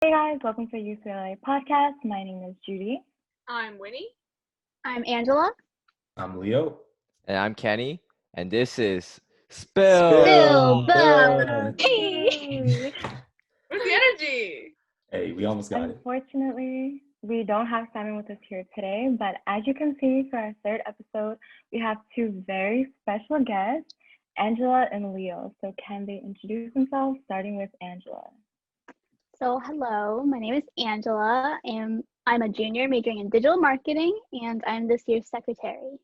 Hey guys, welcome to UCLA podcast. My name is Judy. I'm Winnie. I'm Angela. I'm Leo. And I'm Kenny, and this is Spill the tea. Where's the energy? Hey, we almost got it. Unfortunately, we don't have Simon with us here today, but as you can see for our third episode, we have two very special guests, Angela and Leo. So can they introduce themselves, starting with Angela? So hello, my name is Angela, and I'm a junior majoring in digital marketing, and I'm this year's secretary.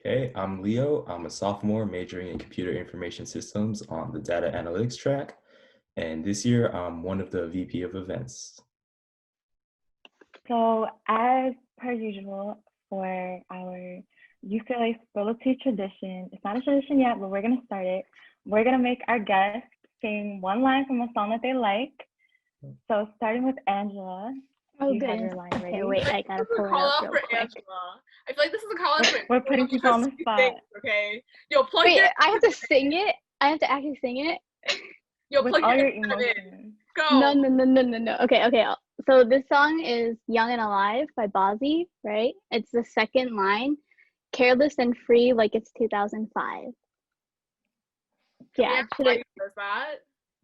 Okay, I'm Leo. I'm a sophomore majoring in computer information systems on the data analytics track. And this year, I'm one of the VP of events. So as per usual for our UCLA Spill the Tea tradition, it's not a tradition yet, but we're going to start it. We're going to make our guests sing one line from a song that they like. So starting with Angela, Oh, you have your goodness. line ready? Okay, wait, I gotta This is pull a it call up out real for quick. Angela. I feel like this is a call out for We're putting people on the spot. Okay. Yo, plug Wait, your I have to sing it? I have to actually sing it? With plug all your headset in. emotions. Go. No. Okay. So this song is Young and Alive by Bozzy, right? It's the second line. Careless and free like it's 2005. Yeah, should it? That?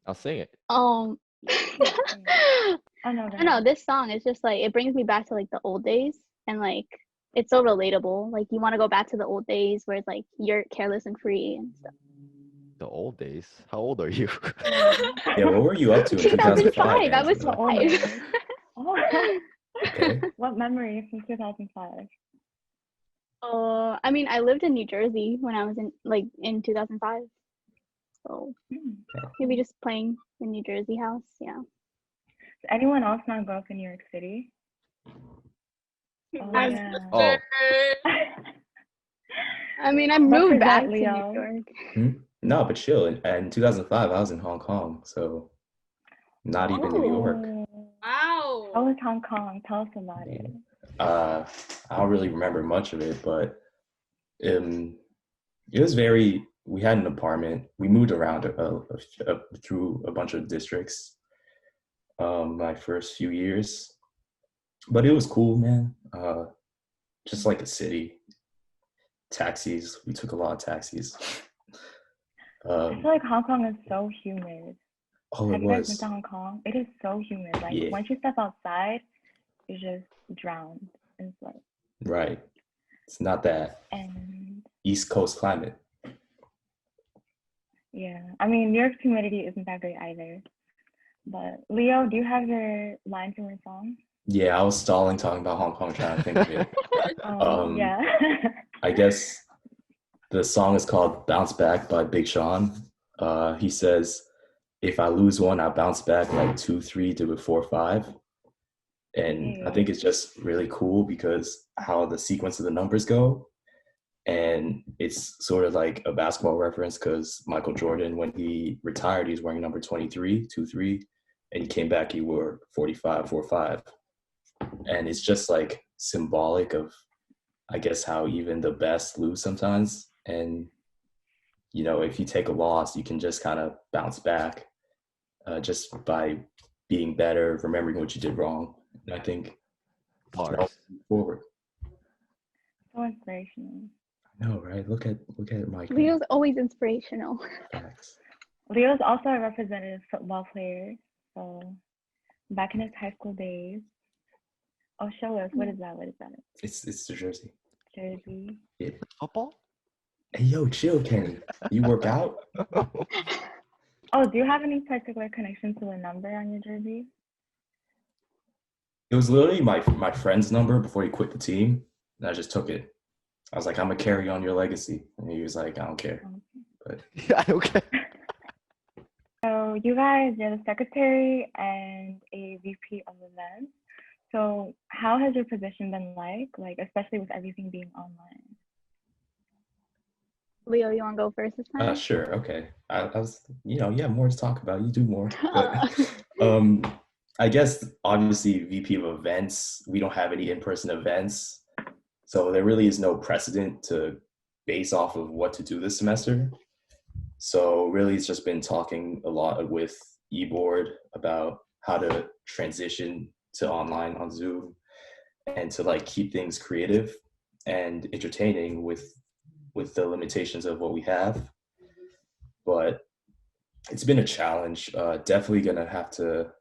I'll sing it. Oh, no, I don't know, this song is just like, it brings me back to like the old days, and like it's so relatable. Like you want to go back to the old days where it's like you're careless and free and stuff. The old days. How old are you? Yeah, what were you up to in 2005? I was Angela? 5. Oh, Okay. what memory from 2005? I mean, I lived in New Jersey when I was in 2005. So maybe just playing in New Jersey house, yeah. Does anyone else not grow up in New York City? Oh, I'm- yeah. Oh. I mean, I moved back to Leo. New York. No, but chill. In 2005, I was in Hong Kong, so not even New York. Wow. How was Hong Kong? Tell us about it. I don't really remember much of it, but it was very. We had an apartment. We moved around through a bunch of districts. My first few years, but it was cool, man. Just like a city. Taxis. We took a lot of taxis. I feel like Hong Kong is so humid. Oh, Have it you guys been was. to Hong Kong? It is so humid. Like Yeah. once you step outside, you're just drowned in sweat. Right. It's not that And East Coast climate. yeah, I mean, New York's humidity isn't that great either. But Leo, do you have your line from your song? Yeah, I was stalling talking about Hong Kong, trying to think of it. Yeah. I guess the song is called Bounce Back by Big Sean. He says, if I lose one, I bounce back like 2, 3, do it 4, 5. And I think it's just really cool because how the sequence of the numbers go. And it's sort of like a basketball reference because Michael Jordan, when he retired, he was wearing number 23, 2, 3. And he came back, he wore 45, 4, 5. And it's just like symbolic of, I guess, how even the best lose sometimes. And, you know, if you take a loss, you can just kind of bounce back just by being better, remembering what you did wrong. And I think Bars. forward. So inspirational. I know, right? Look at Mike. Leo's always inspirational. Facts. Leo's also a representative football player. So back in his high school days. Oh, show us. What is that? It's the jersey. Jersey. Yeah. Football? Hey, yo, chill, Kenny. You work out? Oh, do you have any particular connection to the number on your jersey? It was literally my friend's number before he quit the team, and I just took it. I was like, I'm gonna carry on your legacy, and he was like, I don't care. But I don't care. So you guys, you're the secretary and a VP of events. So how has your position been like especially with everything being online? Leo, you want to go first this time? sure, okay. I was, you have more to talk about. You do more. But I guess obviously VP of events, we don't have any in-person events, so there really is no precedent to base off of what to do this semester. So really, it's just been talking a lot with eBoard about how to transition to online on Zoom and to like keep things creative and entertaining with the limitations of what we have. But it's been a challenge. Definitely gonna have to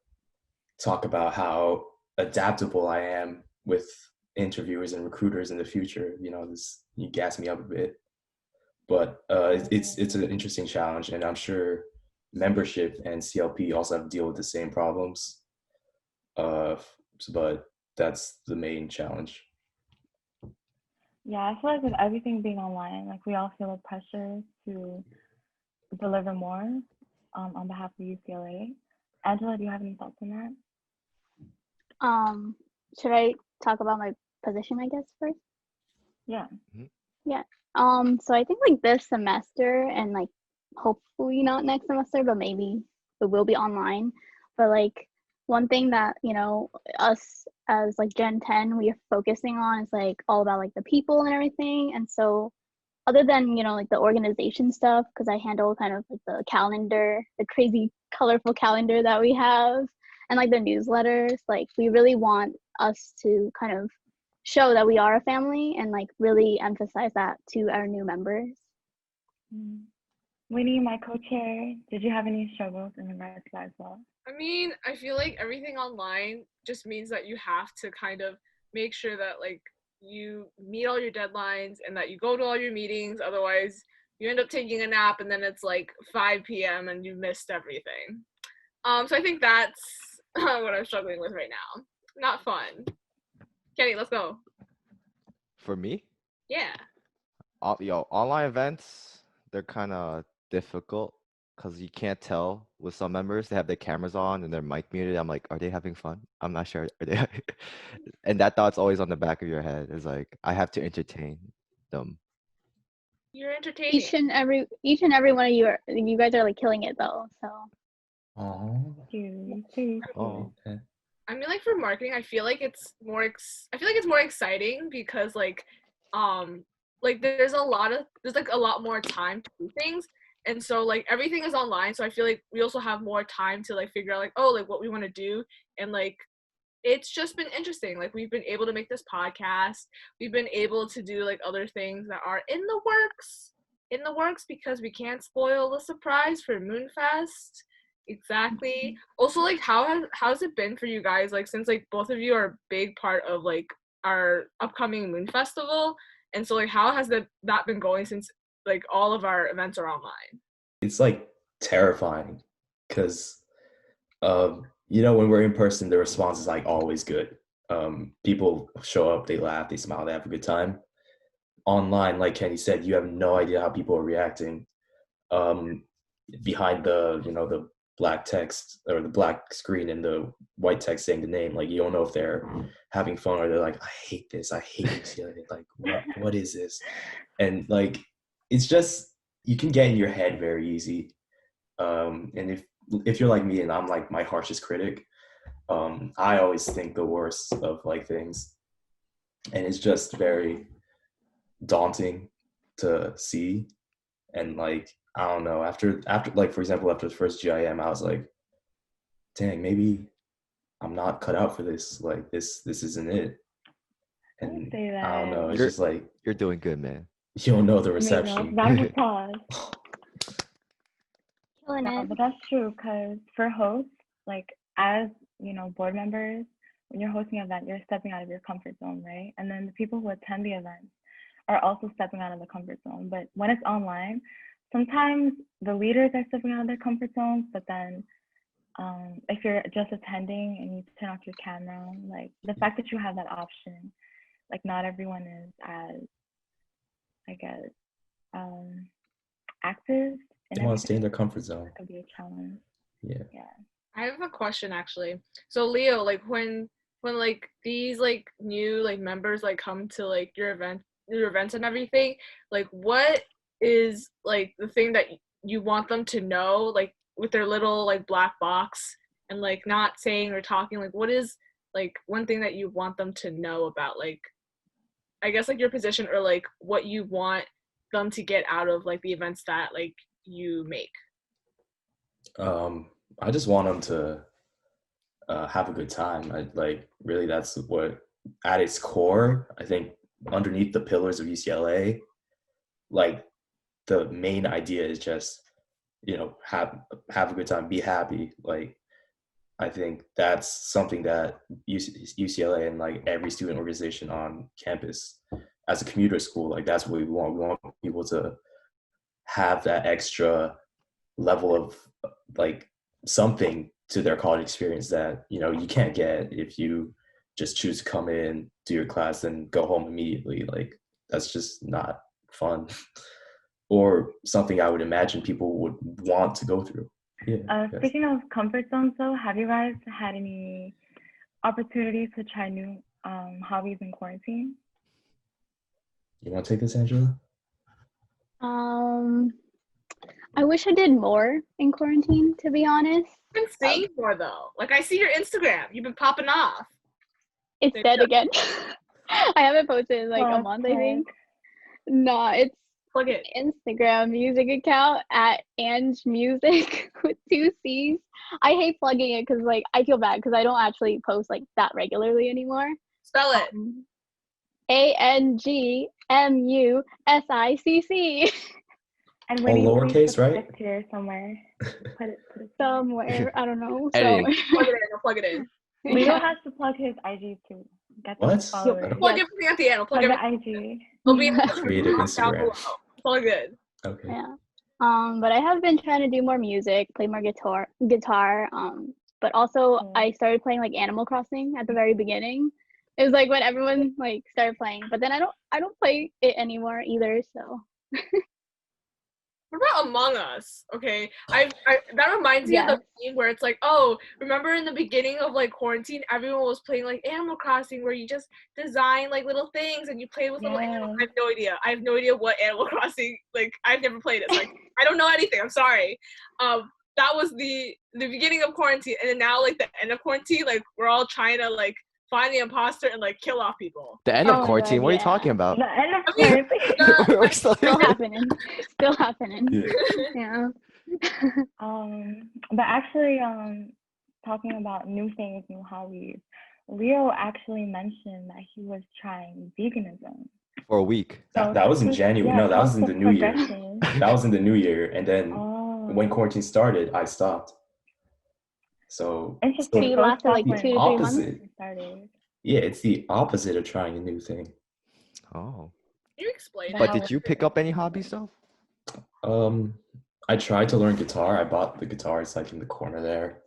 talk about how adaptable I am with interviewers and recruiters in the future. You know, you gas me up a bit, but it's an interesting challenge, and I'm sure membership and CLP also have to deal with the same problems. But that's the main challenge. Yeah, I feel like with everything being online, like we all feel the pressure to deliver more on behalf of UCLA. Angela, do you have any thoughts on that? Should I talk about my position, I guess, first? Yeah. Yeah. So I think like this semester and like hopefully not next semester, but maybe it will be online. But like one thing that, you know, us as like Gen 10, we are focusing on is like all about like the people and everything. And so other than, you know, like the organization stuff, because I handle kind of like the calendar, the crazy colorful calendar that we have, and like the newsletters, like we really want us to kind of show that we are a family and like really emphasize that to our new members. Winnie, my co-chair, did you have any struggles in regards to that as well? I mean, I feel like everything online just means that you have to kind of make sure that like you meet all your deadlines and that you go to all your meetings. Otherwise, you end up taking a nap and then it's like 5 p.m. and you missed everything. So I think that's what I'm struggling with right now. Not fun. Kenny, let's go. For me, Yeah. online events, they're kind of difficult because you can't tell with some members. They have their cameras on and their mic muted. I'm like, are they having fun? I'm not sure. Are they? And that thought's always on the back of your head. Is like, I have to entertain them. You're entertaining. Each and every one of you guys are like killing it though. So. Oh. I mean, like for marketing, I feel like it's more exciting because like there's like a lot more time to do things, and so like everything is online. So I feel like we also have more time to like figure out like what we want to do, and like it's just been interesting. Like we've been able to make this podcast. We've been able to do like other things that are in the works because we can't spoil the surprise for Moonfest. Exactly. Also, like, how's it been for you guys? Like, since like both of you are a big part of like our upcoming Moon Festival, and so like, how has that been going since like all of our events are online? It's like terrifying because, you know, when we're in person, the response is like always good. People show up, they laugh, they smile, they have a good time. Online, like Kenny said, you have no idea how people are reacting. Behind the black text or the black screen and the white text saying the name, like you don't know if they're having fun or they're like, I hate this, like what is this? And like it's just, you can get in your head very easy. And if you're like me and I'm like my harshest critic, I always think the worst of like things, and it's just very daunting to see. And like I don't know, after like for example after the first GIM, I was like, dang, maybe I'm not cut out for this. Like this isn't it. And I don't know, it's just like you're doing good, man. You don't know the reception. Round of applause. Killing it. But that's true, because for hosts, like as you know, board members, when you're hosting an event, you're stepping out of your comfort zone, right? And then the people who attend the event are also stepping out of the comfort zone. But when it's online, sometimes the leaders are stepping out of their comfort zones, but then if you're just attending and you turn off your camera, like the fact that you have that option, like not everyone is as, I guess, active. They want to stay in their comfort zone. That could be a challenge. Yeah. I have a question actually. So Leo, like when like these like new like members like come to like your events and everything, like what is like the thing that you want them to know, like with their little like black box and like not saying or talking, like what is like one thing that you want them to know about, like I guess like your position or like what you want them to get out of like the events that like you make? I just want them to have a good time. Like really, that's what at its core. I think underneath the pillars of UCLA, like the main idea is just have a good time, be happy. Like I think that's something that UCLA and like every student organization on campus, as a commuter school, like that's what we want. We want people to have that extra level of like something to their college experience that you can't get if you just choose to come in, do your class, and go home immediately. Like that's just not fun, or something I would imagine people would want to go through. Yeah. Speaking of comfort zones, though, have you guys had any opportunities to try new hobbies in quarantine? You want to take this, Angela? I wish I did more in quarantine, to be honest. You've been seeing more though. Like I see your Instagram. You've been popping off. It's dead again. I haven't posted in like a month, I think. No, it's Plug it. Instagram music account at Ange Music with 2 C's. I hate plugging it because like I feel bad because I don't actually post like that regularly anymore. Spell it. ANGMUSICC. And all lowercase, right? Here somewhere. Put it Somewhere. I don't know. Editing. Plug it in. I'll plug it in. Leo has to plug his IG too. Get What? those followers. Plug everything at the end. I'll plug Plug everything. the IG. It'll be in the Creative down below. Instagram. Plug it. Okay. Yeah. But I have been trying to do more music, play more guitar. But also I started playing like Animal Crossing at the very beginning. It was like when everyone like started playing, but then I don't play it anymore either. So. What about Among Us? Okay, that reminds me of the meme where it's like, oh, remember in the beginning of like quarantine, everyone was playing like Animal Crossing, where you just design like little things and you play with little animals. I have no idea what Animal Crossing. Like I've never played it. So I don't know anything. I'm sorry. That was the beginning of quarantine, and then now like the end of quarantine, like we're all trying to like find the imposter and like kill off people. The end of quarantine? What are you talking about? The end of quarantine. We're still happening. Still happening. Yeah. But actually, talking about new things, new hobbies, Leo actually mentioned that he was trying veganism. For a week. That was in January. No, that was in the new year. That was in the new year. And then when quarantine started, I stopped. So you lasted like 2 to 3 months. Yeah, it's the opposite of trying a new thing. Oh. Can you explain? But did you pick up any hobbies though? I tried to learn guitar. I bought the guitar. It's like in the corner there.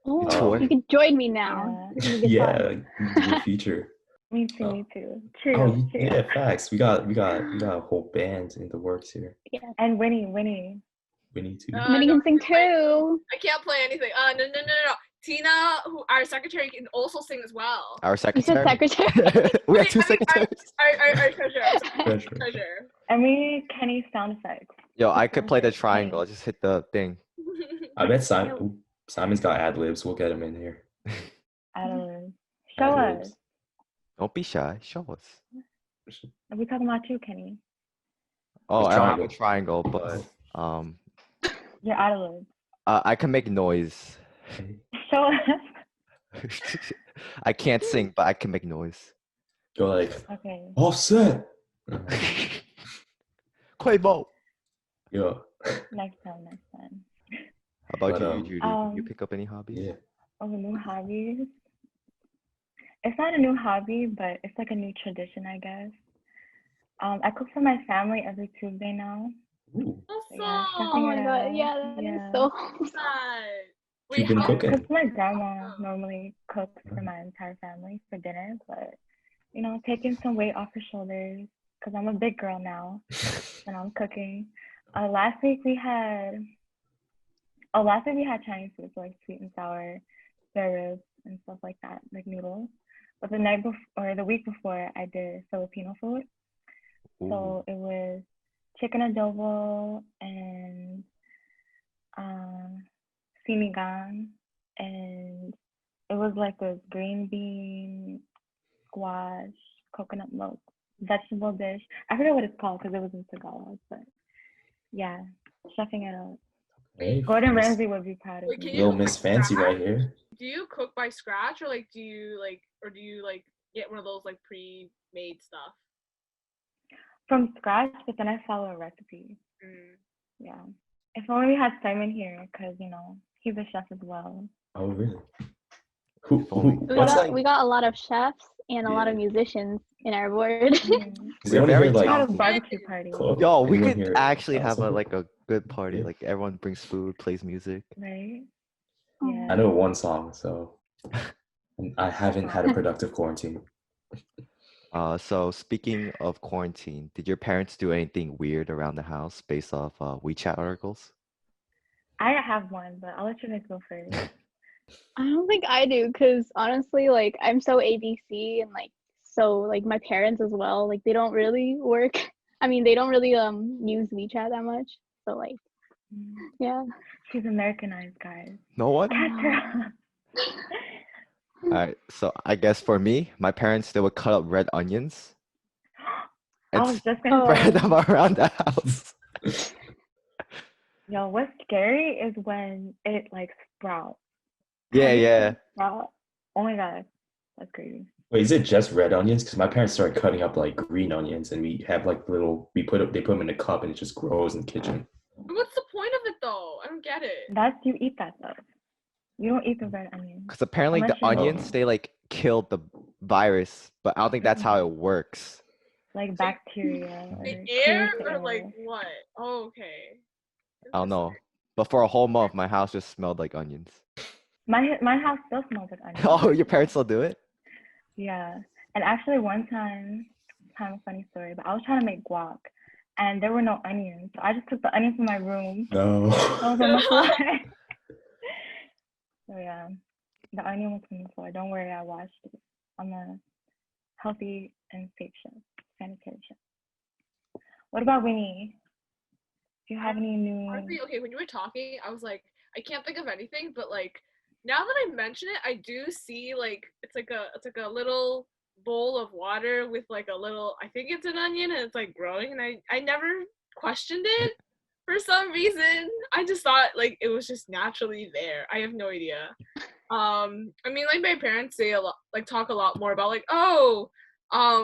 Oh, you can join me now. Yeah, new feature. Me too. True. Oh, yeah, facts. We got a whole band in the works here. Yeah. And Winnie. Winnie too. Winnie can sing too. I can't play anything. No. Tina, who our secretary, can also sing as well. Our secretary? You said secretary? We have 2 secretaries. Our treasurer. And we Kenny's sound effects. Yo, I could play the triangle. I just hit the thing. I bet Simon's got ad libs. We'll get him in here. Ad-libs. Show us. Don't be shy. Show us. Are we talking about you, Kenny? Oh, I don't have a triangle, but You're ad-libs. I can make noise. Show us. I can't sing, but I can make noise. Go like, okay. Offset. Quavo. Yeah. Next time. How about you, Judy? Did you pick up any hobbies? Yeah. Oh, new hobbies? It's not a new hobby, but it's like a new tradition, I guess. I cook for my family every Tuesday now. Ooh. Awesome. Oh my god, that is so awesome. You've been cooking? Because my grandma normally cooks for my entire family for dinner, but taking some weight off her shoulders because I'm a big girl now and I'm cooking. Last week we had Chinese food, so like sweet and sour, spare ribs and stuff like that, like noodles. But the week before, I did Filipino food. Ooh. So it was chicken adobo and sinigang, and it was like a green bean, squash, coconut milk, vegetable dish. I forget what it's called because it was in Tagalog, but yeah, chefing it up. Hey, Gordon Miss- Ramsay would be proud of Wait, can me. you- Little Miss Fancy right here. Do you cook by scratch, or like do you get one of those like pre-made stuff? From scratch, but then I follow a recipe. Mm. Yeah. If only we had Simon here, because, you know, he's a chef as well. Oh, really? Who, If only. what's like, We got a lot of chefs and a lot of Yeah. musicians in our board. Mhm. does We're anyone very here We had a like barbecue party, cook? Yo, we Anyone could here actually have a something? like a good party. Yeah. Like everyone brings food, plays music. right? Oh. Yeah. I know one song, so I haven't had a productive quarantine. So speaking of quarantine, did your parents do anything weird around the house based off WeChat articles? I have one, but I'll let you guys go first. I don't think I do, because honestly, like I'm so ABC and like so like my parents as well, like they don't really work. I mean, they don't really use WeChat that much. So like, Mm. yeah. She's Americanized, guys. No one? Catch her up. All right. So I guess for me, my parents, they would cut up red onions I and was just gonna Oh. spread say, them around the house. yo, what's scary is when it like sprouts. Yeah, Have you yeah. seen sprout? Oh my god, that's crazy. Wait, is it just red onions? Because my parents started cutting up like green onions, and we have like they put them in a cup, and it just grows in the kitchen. What's the point of it though? I don't get it. That's you eat that stuff. You don't eat the red onion. Because apparently Unless the you're onions, they like killed the virus, but I don't think that's how it works. like bacteria or Like air clears the or like air. what? Oh, okay. I don't know. But for a whole month, my house just smelled like onions. My house still smells like onions. Oh, your parents still do it? Yeah. And actually one time, kind of a funny story, but I was trying to make guac and there were no onions. So I just took the onions from my room. No. I was on the floor. So yeah, the onion was on the floor. Don't worry, I washed it. I'm a healthy and safe chef, sanitary chef. What about Winnie? Do you have any new? Honestly, okay, when you were talking, I was like, I can't think of anything, but like now that I mention it, I do see like it's like a little bowl of water with like a little, I think it's an onion and it's like growing, and I never questioned it for some reason. I just thought like it was just naturally there. I have no idea. I mean, like my parents say a lot, like talk a lot more about like, oh,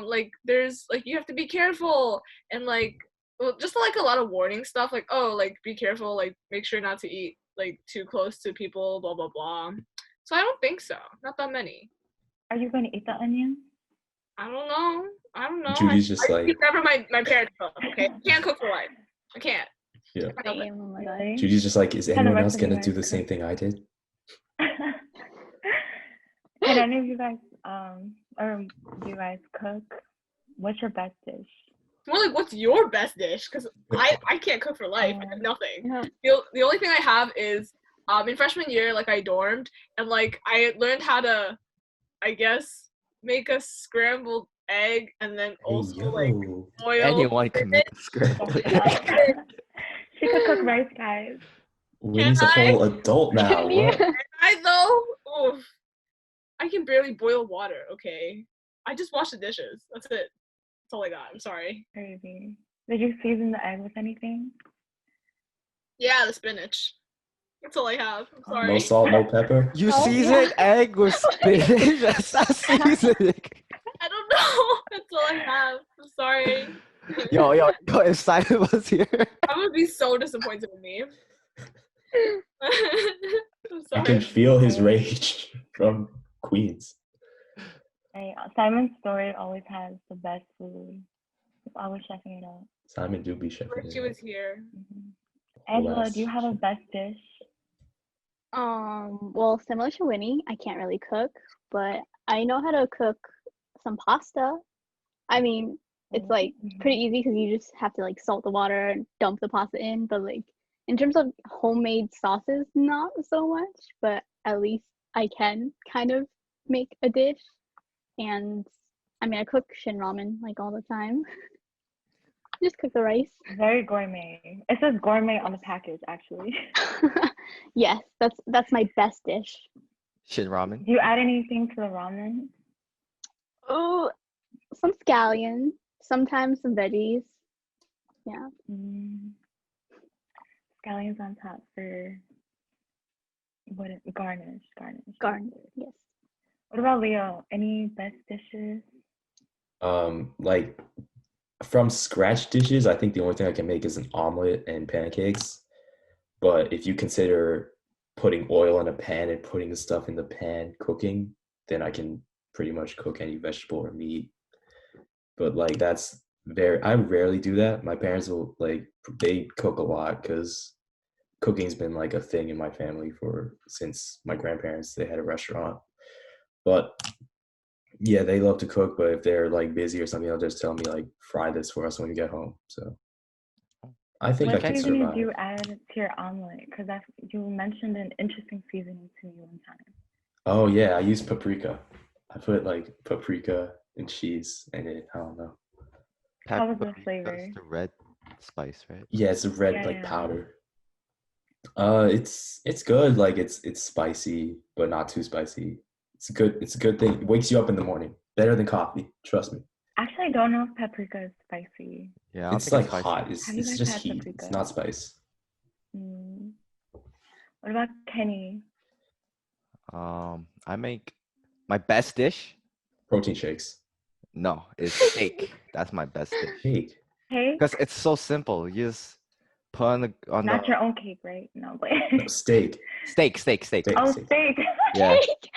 like there's like you have to be careful, and like, well, just like a lot of warning stuff, like, oh, like be careful, like make sure not to eat like too close to people, blah blah blah. So I don't think so. Not that many. Are you going to eat the onion? I don't know. I don't know. Judy's just I like, eat whatever my parents cook. Okay, I can't cook for life. I can't. yeah. Same, oh my god. Really? Judy's just like, is How the anyone rest else of you gonna do guys the cook? same thing I did? Can any of you guys or do you guys cook? What's your best dish? More like, what's your best dish? Because I can't cook for life. I have nothing. Yeah. The only thing I have is in freshman year, like I dormed, and like I learned how to, I guess, make a scrambled egg, and then Hey also like yo. boil. Anyone can make a scrambled Shut egg. up. She could cook rice, guys. Winnie's a whole adult now. Can you? What? I though, oof, I can barely boil water. Okay, I just wash the dishes. That's it. That's all I got. I'm sorry. Crazy. Did you season the egg with anything? Yeah, the spinach. That's all I have. I'm sorry. No salt, no pepper. You Oh, season yeah. egg with spinach? That's not seasoning. I don't know. That's all I have. I'm sorry. Yo, if Simon was here. I would be so disappointed in me. I'm I can sorry. feel his rage from Queens. Hey, Simon's story always has the best food. He's always checking it out. Simon do be chefing Wish it she up. was here. Angela, do you have a best dish? Well, similar to Winnie, I can't really cook, but I know how to cook some pasta. I mean, it's like pretty easy because you just have to like salt the water and dump the pasta in. But like in terms of homemade sauces, not so much. But at least I can kind of make a dish. And I mean, I cook shin ramen like all the time. Just cook the rice. Very gourmet. It says gourmet on the package, actually. Yes, that's my best dish. Shin ramen. Do you add anything to the ramen? Oh, some scallion, sometimes some veggies. Yeah. scallions on top for garnish. Garden. Yes. What about Leo? Any best dishes? Like from scratch dishes, I think the only thing I can make is an omelet and pancakes. But if you consider putting oil in a pan and putting the stuff in the pan cooking, then I can pretty much cook any vegetable or meat. But like I rarely do that. My parents will they cook a lot because cooking's been like a thing in my family since my grandparents, they had a restaurant. But yeah, they love to cook, but if they're like busy or something, they'll just tell me like fry this for us when we get home. So I think I What can seasoning survive. do you add to your omelet? Because you mentioned an interesting seasoning to me one time. Oh yeah, I use paprika. I put like paprika and cheese in it. I don't know. How was the Paprika flavor? is the red spice, right? Yeah, it's a red Yeah. powder. It's good. Like it's spicy, but not too spicy. It's a good thing. It wakes you up in the morning. Better than coffee. Trust me. Actually, I don't know if paprika is spicy. Yeah, I don't It's think like it's spicy. hot. Have you It's guys just had heat. paprika? It's not spice. What about Kenny? I make my best dish. Protein shakes. No, it's steak. That's my best dish. Cake. Cake? Because it's so simple. You just put on Not the your own cake, right? No, but No, steak. steak. Steak. oh, steak. steak. Yeah. Cake.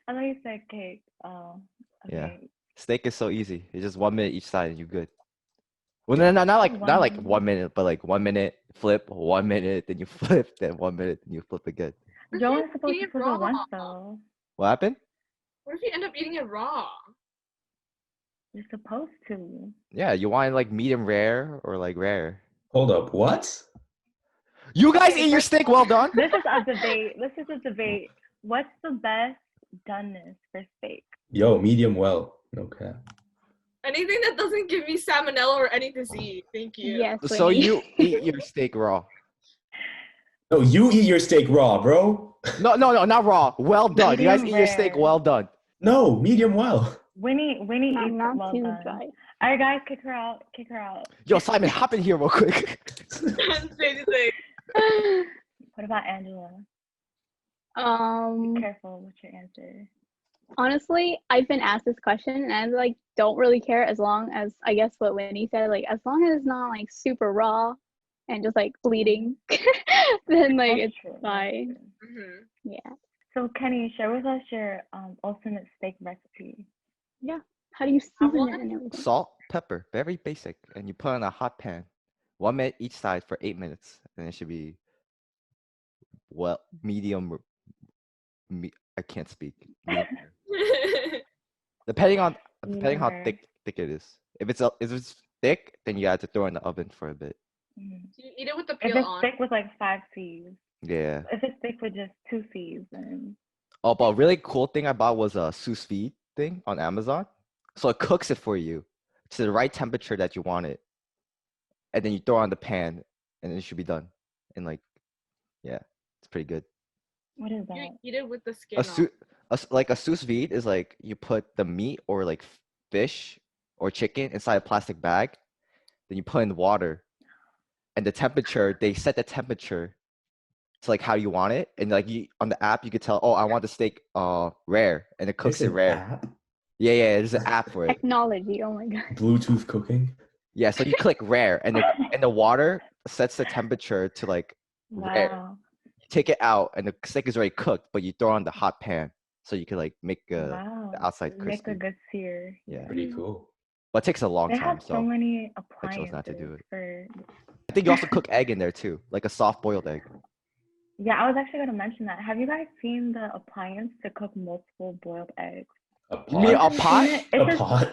I thought you said cake. Oh, Yeah. okay. Steak is so easy. It's just 1 minute each side and you're good. Well, no, not like 1 minute, but like 1 minute, flip, 1 minute, then you flip, then 1 minute, then you flip again. You're only supposed eating to it flip it raw? once, though. What happened? What if you end up eating it raw? You're supposed to. Yeah, you want like medium rare or like rare. Hold up. What? You guys Okay, eat your first steak of all, well done? This is a debate. What's the best doneness for steak? Yo, medium well. Okay. Anything that doesn't give me salmonella or any disease. Thank you. Yes. So Winnie. you eat your steak raw. No, you eat your steak raw, bro. No, not raw. Well done. You guys Medium eat your steak rare. well done. No, medium well. Winnie eats Not well too done. dry. All right, guys, kick her out. Yo, Simon, hop in here real quick. Same thing. What about Angela? Be careful with your answer. Honestly, I've been asked this question and I like don't really care as long as I guess what Winnie said, like as long as it's not like super raw and just like bleeding, then like That's it's true. fine. Mm-hmm. Yeah. So Kenny, share with us your ultimate steak recipe. How do you season want it and everything? Salt, pepper, very basic. And you put on a hot pan. 1 minute each side for 8 minutes. And it should be medium. I can't speak. Medium rare. Depending how Medium thick it is. If it's thick, then you have to throw it in the oven for a bit. Mhm. Do you eat it with the If peel it's on? thick with like 5 C's. Yeah. If it's thick with just 2 C's, then Oh, but a really cool thing I bought was a sous vide thing on Amazon. So it cooks it for you to the right temperature that you want it. And then you throw it on the pan and it should be done. And like, yeah, it's pretty good. what is You that? eat it with the skin Like a sous vide is like you put the meat or like fish or chicken inside a plastic bag. Then you put in water. And the temperature, they set the temperature to like how you want it. And like on the app, you could tell, oh, I want the steak rare. And it cooks There's it an rare. app? Yeah, there's an app for it. Technology, oh my god. Bluetooth cooking. Yeah, so you click rare and the water sets the temperature to like rare. Wow. You take it out and the steak is already cooked, but you throw on the hot pan so you can like make the outside Make crispy. a good sear. Yeah. Pretty cool. But it takes a long They time, have so many I chose not to do appliances it. for. I think you also cook egg in there too, like a soft boiled egg. Yeah, I was actually going to mention that. Have you guys seen the appliance to cook multiple boiled eggs? A You mean a pot? pot? It's A pot?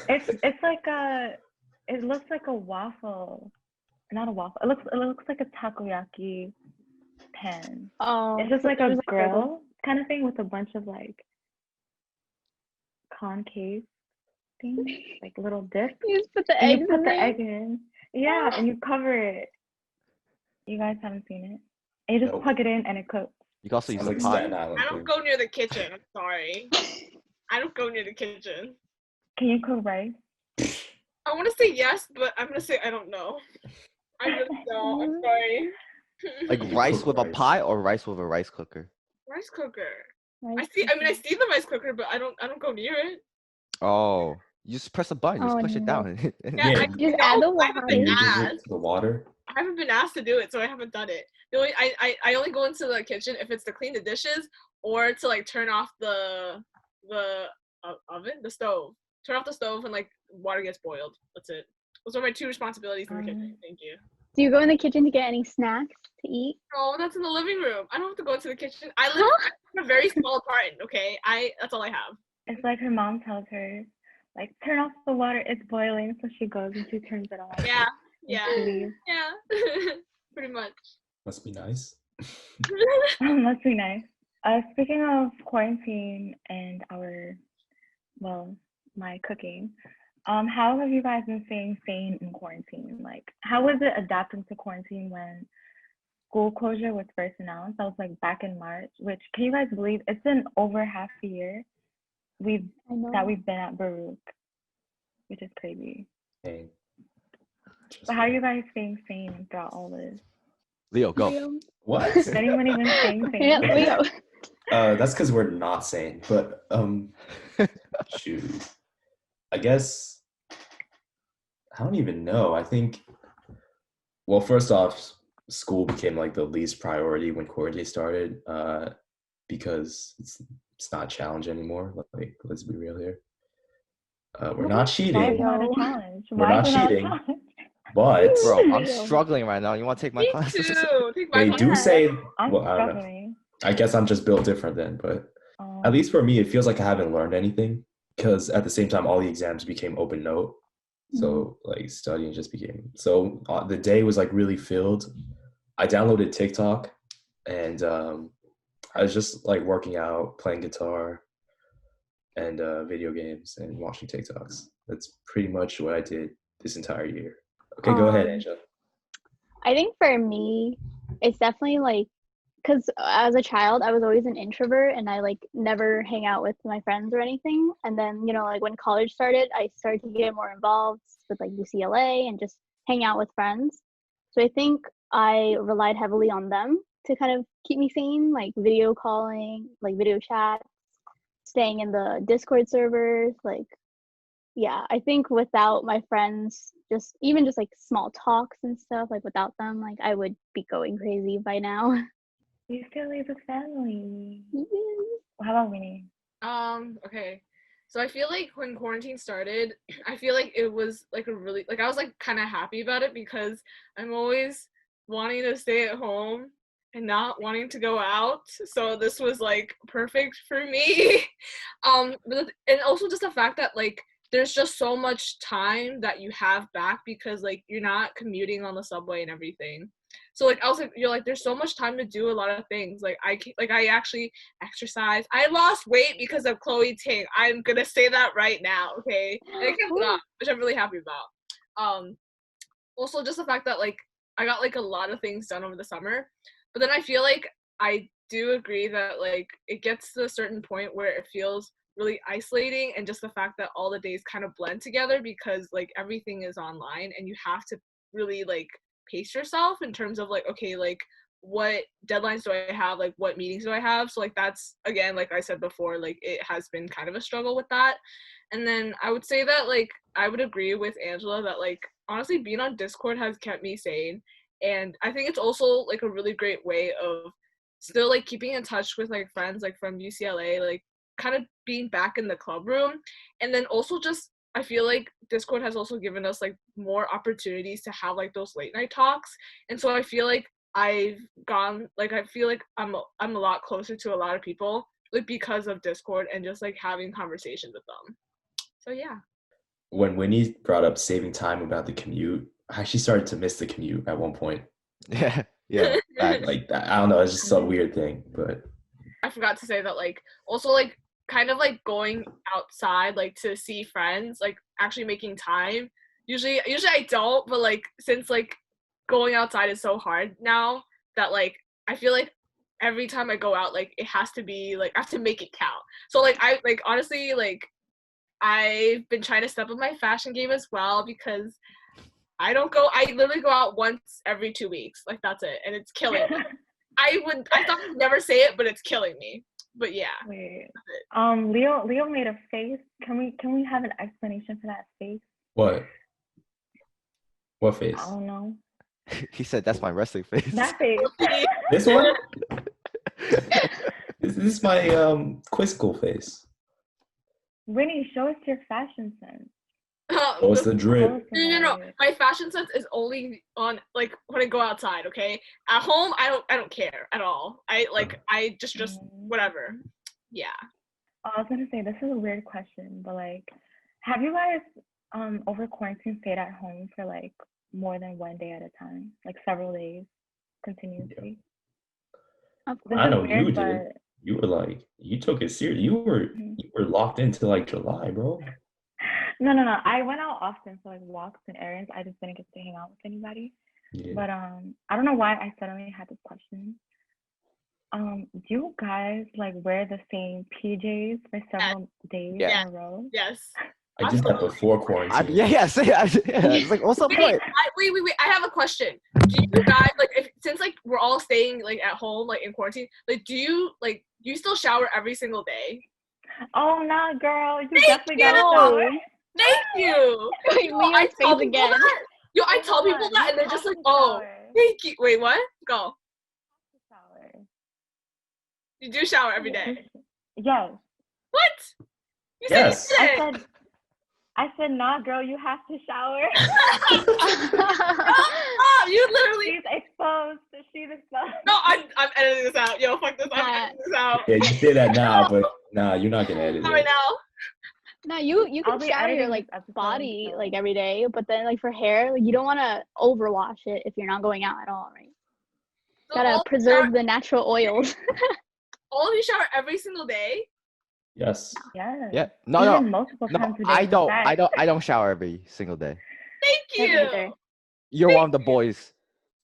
it's like it looks like a waffle, not a waffle. It looks like a takoyaki pan. Oh, It's just so like a there's, grill kind of thing with a bunch of like concave things, like little dips. You just put the And eggs you put in the there. egg in. Yeah, and you cover it. You guys haven't seen it. And you just Nope. plug it in and it cooks. You can also use Sounds the like pot. Staten Island I don't thing. go near the kitchen. I'm sorry. I don't go near the kitchen. Can you cook rice? I want to say yes, but I'm gonna say I don't know. I really don't. I'm sorry. Like You rice cook with a rice. pie or rice with a rice cooker? Rice cooker. Rice I cooker. see the rice cooker, but I don't go near it. Oh, you just press a button, you just Oh push it no. down. Yeah, Yeah, I Just know. add the I haven't water. been and you just asked. the water. I haven't been asked to do it, so I haven't done it. The only I only go into the kitchen if it's to clean the dishes or to like turn off the oven, the stove. Turn off the stove when like water gets boiled. That's it. Those are my two responsibilities in the kitchen. Thank you. Do you go in the kitchen to get any snacks to eat? Oh, that's in the living room. I don't have to go into the kitchen. I live in a very small apartment. Okay, that's all I have. It's like her mom tells her, like, turn off the water, it's boiling. So she goes and she turns it on. Yeah, And yeah, she leaves. yeah. Pretty much. Must be nice. Must be nice. Speaking of quarantine and my cooking, how have you guys been staying sane in quarantine? Like, how was it adapting to quarantine when school closure was first announced? That was like back in March, which can you guys believe it's been over half a year I know. that we've been at Baruch, which is crazy. Hey, But how are you guys staying sane throughout all this? Leo, go. Leo. what? Has anyone even staying sane? Yeah, Leo. That's because we're not sane. But shoot, I guess I don't even know. I think. Well, first off, school became like the least priority when quarantine started, because it's not a challenge anymore. Like, let's be real here. We're not Why is cheating. it not a Leo. challenge? We're Why not is it not a cheating. challenge? But Bro, I'm Leo. struggling right now. You want to take my Me classes? too. Take my they do Yeah. say, I'm well, I don't know. struggling. I guess I'm just built different then, but at least for me, it feels like I haven't learned anything because at the same time, all the exams became open note. So like studying just became, so the day was like really filled. I downloaded TikTok and I was just like working out, playing guitar and video games and watching TikToks. That's pretty much what I did this entire year. Okay, go ahead, Angela. I think for me, it's definitely like, because as a child, I was always an introvert and I like never hang out with my friends or anything. And then, like when college started, I started to get more involved with like UCLA and just hang out with friends. So I think I relied heavily on them to kind of keep me sane, like video calling, like video chat, staying in the Discord servers. Like, yeah, I think without my friends, just even just like small talks and stuff, like without them, like I would be going crazy by now. You still leave the family. Yes. How about Winnie? Okay. So I feel like when quarantine started, I feel like it was like a really like I was like kind of happy about it because I'm always wanting to stay at home and not wanting to go out. So this was like perfect for me. And also just the fact that like there's just so much time that you have back because like you're not commuting on the subway and everything. So like I was like, you're like, there's so much time to do a lot of things. Like I actually exercise. I lost weight because of Chloe Ting. I'm gonna say that right now, okay? And I kept it up, which I'm really happy about. Also just the fact that like I got like a lot of things done over the summer, but then I feel like I do agree that like it gets to a certain point where it feels really isolating, and just the fact that all the days kind of blend together because like everything is online and you have to really like pace yourself in terms of like, okay, like what deadlines do I have, like what meetings do I have. So like that's, again, like I said before, like it has been kind of a struggle with that. And then I would say that like I would agree with Angela that like honestly being on Discord has kept me sane, and I think it's also like a really great way of still like keeping in touch with like friends like from UCLA, like kind of being back in the club room. And then also just I feel like Discord has also given us like more opportunities to have like those late night talks. And so I feel like I feel like I'm a lot closer to a lot of people like because of Discord and just like having conversations with them. So yeah. When Winnie brought up saving time about the commute, I actually started to miss the commute at one point. Yeah, facts. Like that, I don't know, it's just a weird thing, but I forgot to say that like also like kind of like going outside like to see friends, like actually making time. Usually I don't, but like since like going outside is so hard now that like I feel like every time I go out like it has to be like I have to make it count. So like I like honestly like I've been trying to step up my fashion game as well because I literally go out once every 2 weeks. Like that's it. And it's killing me. I thought I would never say it, but it's killing me. But yeah. Wait. Leo made a face. Can we have an explanation for that face? What? What face? I don't know. He said that's my wrestling face. That face. This one? This is my quizzical face. Winnie, show us your fashion sense. What's the drip? No. My fashion sense is only on like when I go outside. Okay, at home I don't care at all. I just whatever. Yeah. I was gonna say this is a weird question, but like, have you guys over quarantine stayed at home for like more than one day at a time, like several days continuously? I know you did. You were like, you took it serious. You were locked into like July, bro. No. I went out often for like walks and errands. I just didn't get to hang out with anybody. Yeah. But I don't know why I suddenly had this question. Do you guys like wear the same PJs for several days in a row? Yes. I did that before quarantine. Yes. It's like, what's the point? Wait. I have a question. Do you guys since like we're all staying like at home like in quarantine? Like, do you still shower every single day? Oh no, girl! You definitely gotta shower. Thank you. I tell people that. I tell people that, and they're just like, "Oh, thank you." Wait, what? Go. You do shower every day? Yes. What? You said Yes. I said, nah, girl, you have to shower. Oh, you literally. She's exposed. No, I'm editing this out. Yo, fuck this. I'm editing this out. Yeah, you say that now, but nah, you're not gonna edit Not it. right now. No, you can shower your like body like every day, but then like for hair, like you don't want to overwash it if you're not going out at all, right? So Gotta preserve the natural oils. All of you shower every single day? Yes. Yes. Yeah. No. Multiple times a day. I don't shower every single day. Thank you. You're one of the boys.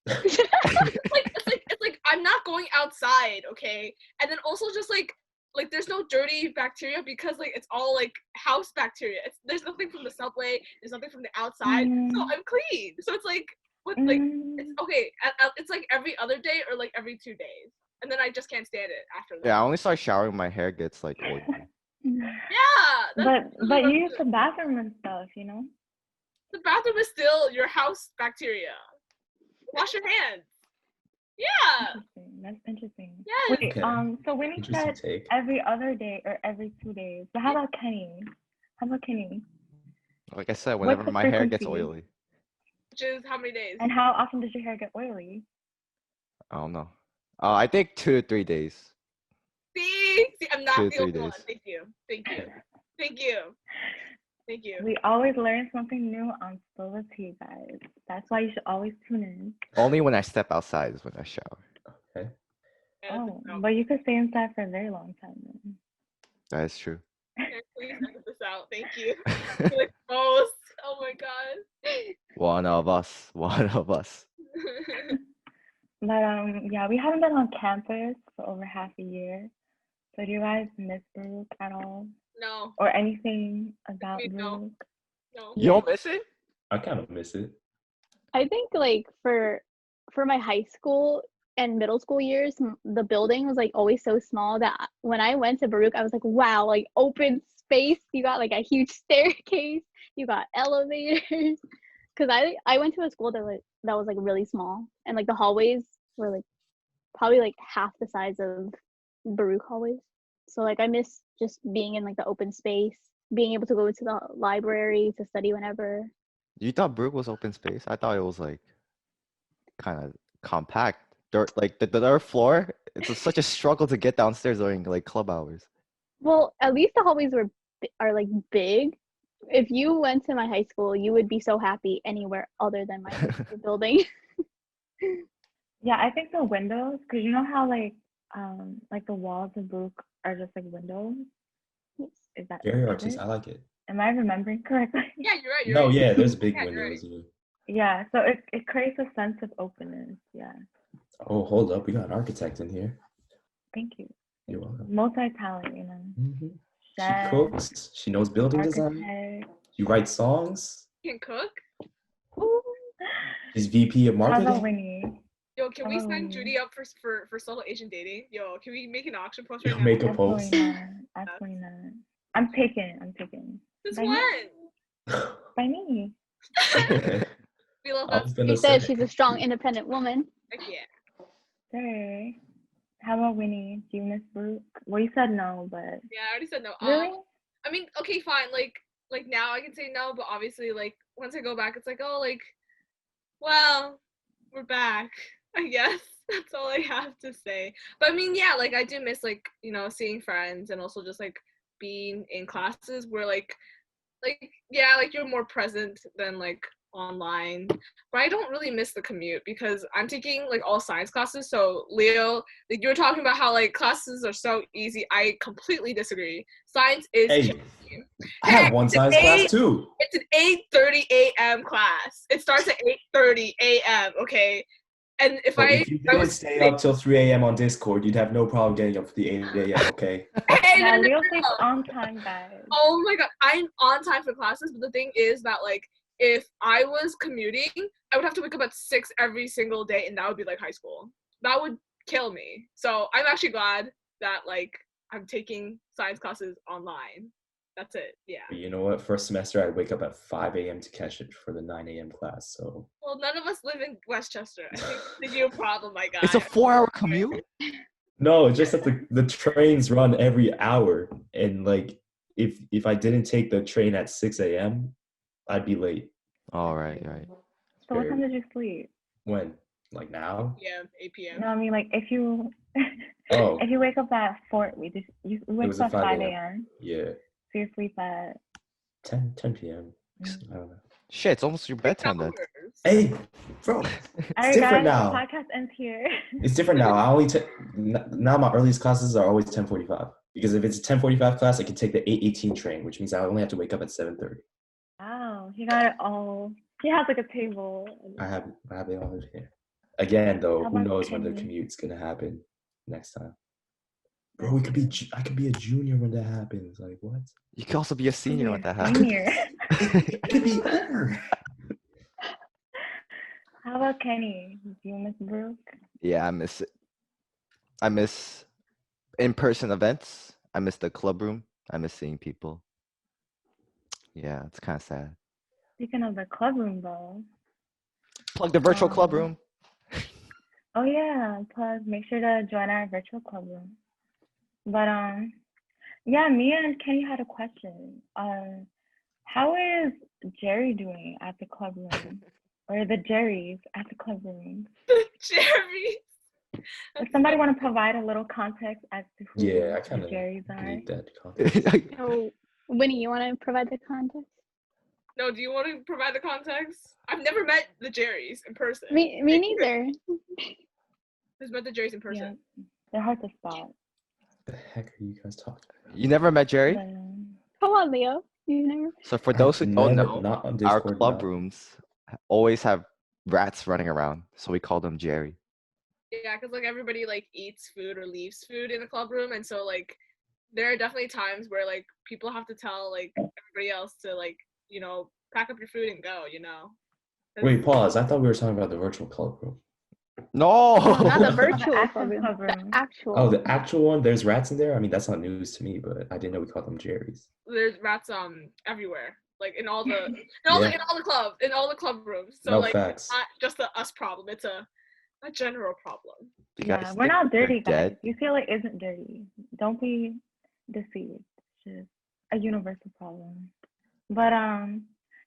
It's like I'm not going outside, okay? And then also just like there's no dirty bacteria because like it's all like house bacteria. There's nothing from the subway. There's nothing from the outside. So I'm clean. So it's like it's okay. It's like every other day or like every 2 days, and then I just can't stand it after that. Yeah, I only start showering when my hair gets like oily. Yeah. But you use the bathroom and stuff, you know. The bathroom is still your house bacteria. Wash your hands. Yeah. That's interesting. Yes. Wait, so when you said every other day or every 2 days, but how about Kenny? Like I said, whenever my hair gets oily. Which is how many days? And how often does your hair get oily? I don't know. I think 2 to 3 days. See, I'm not the only one. Thank you. We always learn something new on Spill the Tea, guys. That's why you should always tune in. Only when I step outside is when I shower. Okay. Oh, but you could stay inside for a very long time then. That is true. Okay, please edit this out. Thank you. Like most. Oh my god. One of us. But yeah, we haven't been on campus for over half a year. So do you guys miss Baruch at all? No. Or anything about Baruch? No. You don't miss it? I kind of miss it. I think like for my high school and middle school years, the building was like always so small that when I went to Baruch, I was like, wow, like open space. You got like a huge staircase. You got elevators. Because I went to a school that was like really small, and like the hallways were like probably like half the size of Baruch hallways. So like I miss just being in like the open space, being able to go to the library to study whenever. You thought Baruch was open space? I thought it was like kind of compact. Dirt, like the third floor. It's such a struggle to get downstairs during like club hours. Well, at least the hallways are like big. If you went to my high school, you would be so happy anywhere other than my high school building. Yeah, I think the windows, because you know how like the walls of Baruch are just like windows. Is that very artistic? I like it. Am I remembering correctly? Yeah, you're right. No, yeah, there's big windows. Right. Yeah, so it creates a sense of openness. Yeah. Oh, hold up, we got an architect in here. Thank you. You're welcome. Multi-talent, you know. Mm-hmm. She chef, cooks. She knows building design. architect. She writes songs. Can cook. Ooh. She's VP of How about marketing. Winnie? Yo, can we Oh. sign Judy up for solo Asian dating? Yo, can we make an auction post right You'll now? make a Absolutely post. not. Absolutely not. I'm taken. This By one. me. By me. We love I that. was She gonna said say. she's a strong, independent woman. Heck yeah. Sure. How about Winnie? Do you miss Baruch? Well, you said no, but Yeah, I already said no. really? I mean, okay, fine. Like now I can say no, but obviously, like once I go back, it's like, oh, like, well, we're back. I guess that's all I have to say. But I mean, yeah, like I do miss like seeing friends and also just like being in classes where like yeah, like you're more present than like online. But I don't really miss the commute because I'm taking like all science classes. So Leo, like you were talking about how like classes are so easy. I completely disagree. Science is Hey, killing you. I have one science class too. It's an 8:30 a.m. class. It starts at 8:30 a.m. Okay, and if But I if you didn't stay up till 3 a.m. on Discord, you'd have no problem getting up for the 8 a.m. Okay. hey, Yeah, no, Leo stays on time, guys. oh my god, I'm on time for classes, but the thing is that like if I was commuting, I would have to wake up at 6 every single day, and that would be like high school. That would kill me. So I'm actually glad that like I'm taking science classes online. That's it. Yeah. But you know what? First semester, I'd wake up at 5 a.m. to catch it for the 9 a.m. class. So Well, none of us live in Westchester. I think it's a you problem, my guy. It's a 4-hour commute. no, it's just that the trains run every hour, and like if I didn't take the train at 6 a.m., I'd be late. All right. So what time did you sleep? When? Like now? Yeah, 8 p.m. No, I mean like if you Oh, if you wake up at 4, you wake was up at at 5 5 a.m. a.m. yeah, So you sleep at 10 p.m. I don't know. Shit, it's almost your bedtime then. Hey, bro, All it's right, different guys, now. the podcast ends here. It's different now. I only now my earliest classes are always 10:45 because if it's a 10:45 class, I can take the 8:18 train, which means I only have to wake up at 7:30. Wow, he got it all. He has like a table. I have it all here. Again, though, How who about knows when the Kenny? commute's gonna happen next time? Bro, I could be a junior when that happens. Like what? You can also be a senior when that You're a happens. senior. I could be her. How about Kenny? Do you miss Brooke? Yeah, I miss it. I miss in-person events. I miss the club room. I miss seeing people. Yeah, it's kind of sad. Speaking of the club room, though. Plug the virtual club room. Oh yeah, plus make sure to join our virtual club room. But yeah, Mia and Kenny had a question. How is Jerry doing at the club room, or the Jerrys at the club room? Jerry. Does somebody want to provide a little context as to who Yeah, I the kind of Jerrys are? need that context. So, Winnie, you want to provide the context? No, do you want to provide the context? I've never met the Jerrys in person. Me neither. Who's met the Jerrys in person? Yeah, they're hard to spot. The heck are you guys talking about? You never met Jerry? But, Come on, Leo. You never. So for those who don't know, not on our Discord, club no. rooms always have rats running around, so we call them Jerry. Yeah, because like everybody like eats food or leaves food in the club room, and so like there are definitely times where like people have to tell like everybody else to like pack up your food and go. Wait, pause. I thought we were talking about the virtual club room. No. No, not the The virtual actual club room. club The room. actual. Oh, the actual one. There's rats in there. I mean, that's not news to me, but I didn't know we called them Jerry's. There's rats everywhere, like in all the Yeah. in all the club rooms. So No like facts. it's not just a us problem. It's a general problem. You Yeah, guys we're think not they're dirty, guys. dead? UCLA isn't dirty. Don't be deceived. It's just a universal problem. But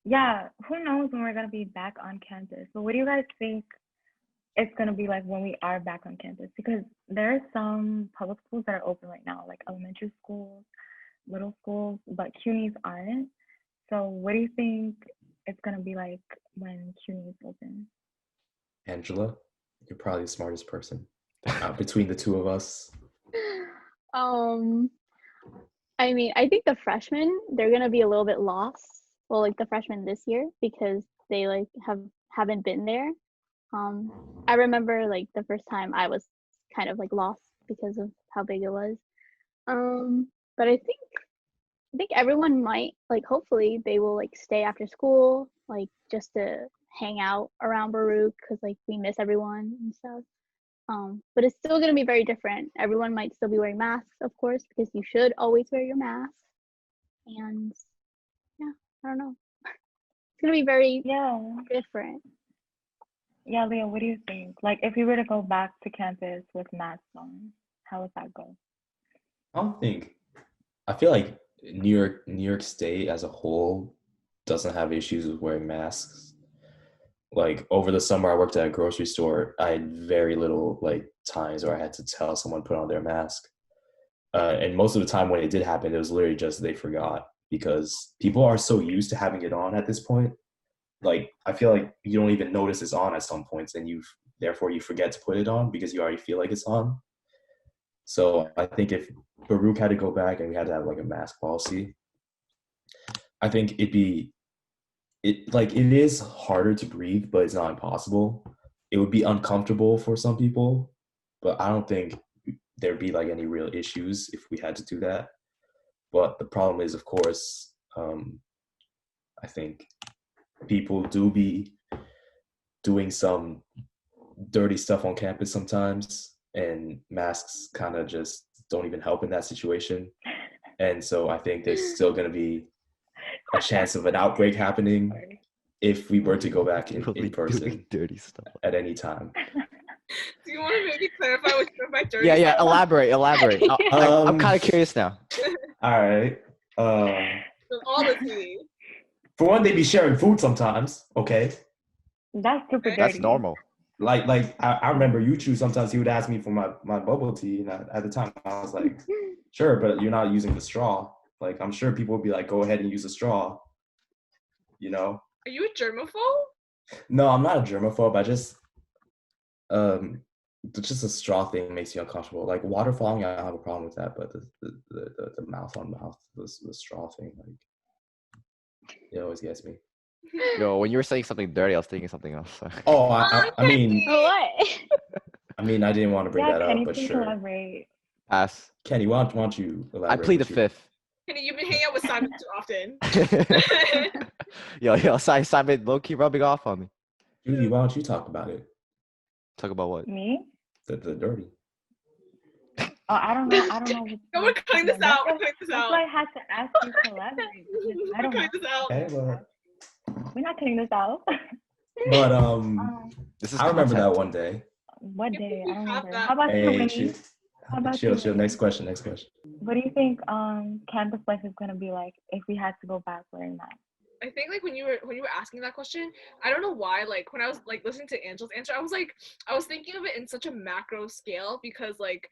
yeah, who knows when we're gonna be back on campus? But what do you guys think it's gonna be like when we are back on campus? Because there are some public schools that are open right now, like elementary schools, middle schools, but CUNYs aren't. So what do you think it's gonna be like when CUNY is open? Angela, you're probably the smartest person between the two of us. I mean, I think the freshmen, they're gonna be a little bit lost. Well, like the freshmen this year, because they like haven't been there. I remember like the first time I was kind of like lost because of how big it was. But I think I think everyone might, like, hopefully they will like stay after school, like just to hang out around Baruch because like we miss everyone and stuff. But it's still gonna be very different. Everyone might still be wearing masks, of course, because you should always wear your mask. And yeah, I don't know. It's gonna be very Yeah. different. Yeah, Leah, what do you think? Like, if we were to go back to campus with masks on, how would that go? I feel like New York State as a whole doesn't have issues with wearing masks. Like over the summer, I worked at a grocery store. I had very little like times where I had to tell someone to put on their mask. And most of the time when it did happen, it was literally just they forgot because people are so used to having it on at this point. Like I feel like you don't even notice it's on at some points, and therefore you forget to put it on because you already feel like it's on. So I think if Baruch had to go back and we had to have like a mask policy, I think it is harder to breathe, but it's not impossible. It would be uncomfortable for some people, but I don't think there'd be like any real issues if we had to do that. But the problem is, of course, I think people do be doing some dirty stuff on campus sometimes, and masks kind of just don't even help in that situation. And so I think there's still going to be a chance of an outbreak happening if we were to go back in person doing dirty stuff at any time. Do you want to maybe clarify what you mean by dirty? Yeah, elaborate. I'm kind of curious now. All right. With all the tea. For one, they be sharing food sometimes. Okay. That's super dirty. That's normal. Like I remember Ucla sometimes he would ask me for my bubble tea, and at the time I was like, sure, but you're not using the straw. Like I'm sure people would be like, go ahead and use a straw. You know? Are you a germaphobe? No, I'm not a germaphobe. I just a straw thing makes you uncomfortable. Like water falling, I don't have a problem with that, but the mouth on mouth, the straw thing, like it always gets me. Yo, when you were saying something dirty, I was thinking something else. Oh, I mean, What? I didn't want to bring that Kenny, up, but please sure. elaborate. Pass. Kenny, why don't you elaborate? I plead the fifth. Kenny, you've been hanging out with Simon too often. yo, Simon, low key rubbing off on me. Judy, why don't you talk about it? Talk about what? Me? The dirty. Oh, I don't know. No, we're cutting this out. That's why I had to ask you to elaborate. I don't know. This out. Okay, but We're not cutting this out. but This is I remember content. that one day. What day? I don't remember. that. How about you, Hey, Winnie? How about chill. you? Next question. What do you think campus life is gonna be like if we had to go back wearing masks? I think like when you were asking that question, I don't know why, like when I was like listening to Angela's answer, I was thinking of it in such a macro scale because like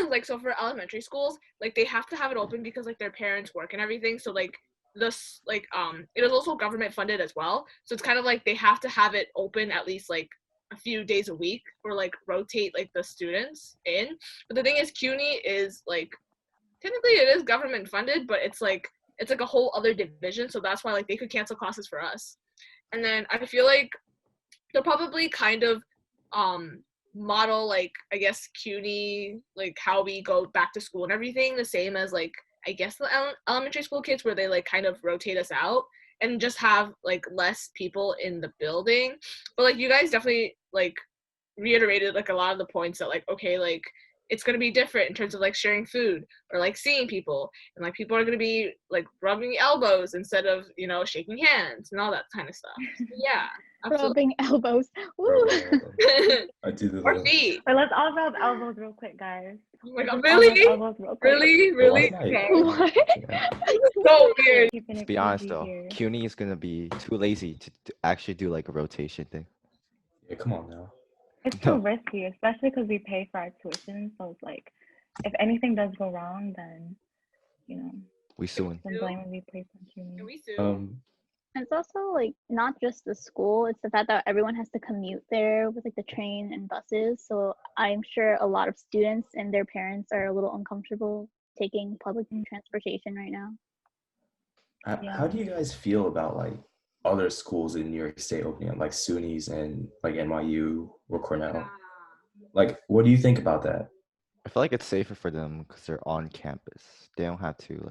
like so for elementary schools, like they have to have it open because like their parents work and everything. So like this like it is also government funded as well. So it's kind of like they have to have it open at least like a few days a week or like rotate like the students in. But the thing is CUNY is like technically it is government funded, but it's like a whole other division, so that's why like they could cancel classes for us. And then I feel like they'll probably kind of model like I guess CUNY like how we go back to school and everything the same as like I guess the elementary school kids where they like kind of rotate us out and just have like less people in the building. But like you guys definitely like reiterated like a lot of the points that like okay like it's going to be different in terms of like sharing food or like seeing people and like people are going to be like rubbing elbows instead of you know shaking hands and all that kind of stuff. So, yeah, absolutely. Rubbing elbows. Woo. I do the Or little. feet. But let's all rub elbows real quick, guys. Oh my god, Let's all rub really? elbows real quick. Really? Why Okay. What? So weird. Keeping Let's it be honest PG though, here. CUNY is gonna be too lazy to actually do like a rotation thing. Yeah, come on now. It's No. too risky, especially because we pay for our tuition. So it's like, if anything does go wrong, then, you know, We suing. the blame would be placed on Can CUNY. we sue? And it's also like not just the school, it's the fact that everyone has to commute there with like the train and buses. So I'm sure a lot of students and their parents are a little uncomfortable taking public transportation right now. How do you guys feel about like other schools in New York State opening up, like SUNYs and like NYU or Cornell? Like, what do you think about that? I feel like it's safer for them because they're on campus. They don't have to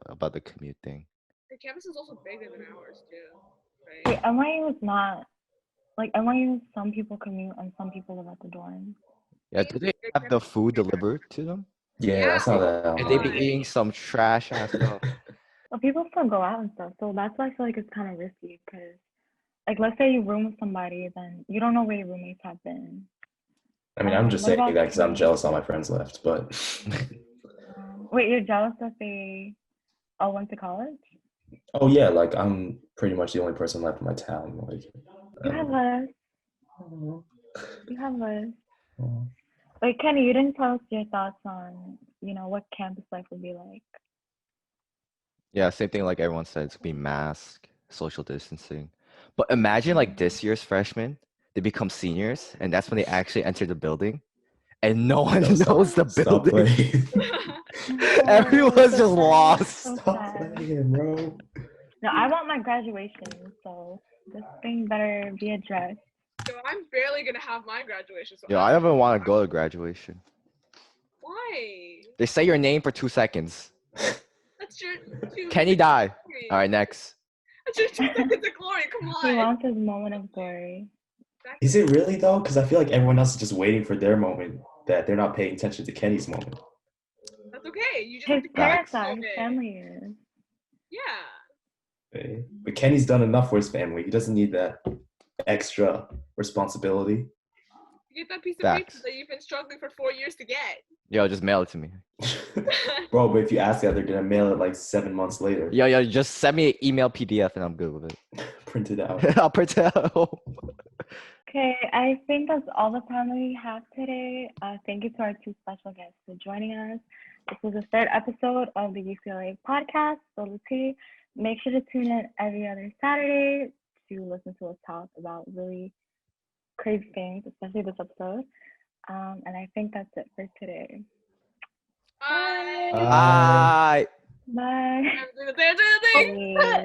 about the commute thing. The campus is also bigger than ours too, Wait, right? NYU is not like NYU. Some people commute and some people live at the dorm. Yeah, do they Their have the campus is food bigger. delivered to them? Yeah, I Yeah. saw Oh that And they be online. eating some trash ass stuff. But people still go out and stuff, so that's why I feel like it's kind of risky. Because, like, let's say you room with somebody, then you don't know where your roommates have been. I mean, I'm just What saying about that because I'm you? jealous all my friends left, but Wait, you're jealous that they all went to college? oh yeah, like I'm pretty much the only person left in my town. Like, You have us. You have us. oh. Wait, Kenny, you didn't tell us your thoughts on, what campus life would be like. Yeah, same thing like everyone said. It's gonna be mask, social distancing. But imagine like this year's freshmen, they become seniors, and that's when they actually enter the building, and no one Yo, knows the stop building. playing. No, Everyone's so just sad. lost. So Stop sad. playing, bro. No, I want my graduation, so this thing better be addressed. So I'm barely gonna have my graduation. So Yo, I don't even want to go to graduation. Why? They say your name for 2 seconds. That's your two. Can he die? glory. All right, next. That's your 2 seconds of glory. Come He on. wants his moment of glory. Is it really though? Because I feel like everyone else is just waiting for their moment. That they're not paying attention to Kenny's moment. That's okay. You just His have to parents Facts. are, his family is. Yeah. Okay? But Kenny's done enough for his family. He doesn't need that extra responsibility. You get that piece of Facts. paper that you've been struggling for 4 years to get. Yo, just mail it to me. Bro, but if you ask that, they're gonna mail it like 7 months later. Yo, just send me an email PDF and I'm good with it. Print it out. I'll print it out. Okay, I think that's all the time we have today. Thank you to our two special guests for joining us. This was the third episode of the UCLA podcast. So let's see. Make sure to tune in every other Saturday to listen to us talk about really crazy things, especially this episode. And I think that's it for today. Bye. Bye. Bye. Do the thing. Bye.